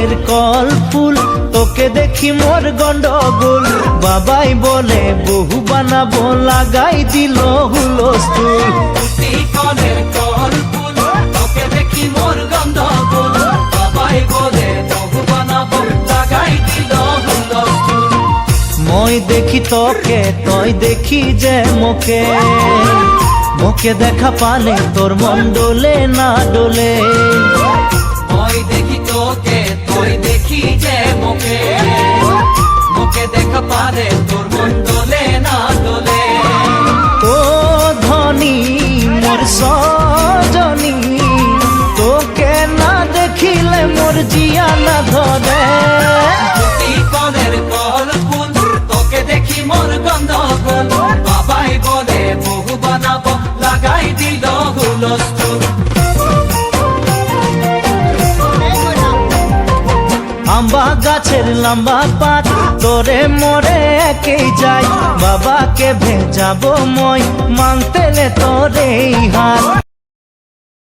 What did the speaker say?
কনের কল ফুল, তোকে দেখি মোর গন্ডগোল। বাবাই বলে বহু বানাবো, লাগাই দিল হুলস্থুল। কনের কল ফুল, তোকে দেখি মোর গন্ডগোল। বাবাই বলে বহু বানাবো, লাগাই দিল হুলস্থুল। মই দেখি তোকে, তই দেখি যে মোকে, মোকে দেখা পালে তোর মন ডোলে না ডোলে। মই দেখি তোকে, তুই দেখি যে মোকে, মোকে দেখা পারে তোর মন ডোলে না ডোলে। ও ধনী মোর সজনী, তোকে না দেখিলে মোর জিয়া না ধরে। কনের কল ফুল, তোকে দেখি মোর গন্ডগোল। বাবাই বলে বহু বানাবো, লাগাই দিল হুলস্থুল। আম্বা গাছের লম্বা পাত, তোরে মোরে একেই যাই। বাবাকে ভেজাবো মই, মানতেলে তোরে হাত।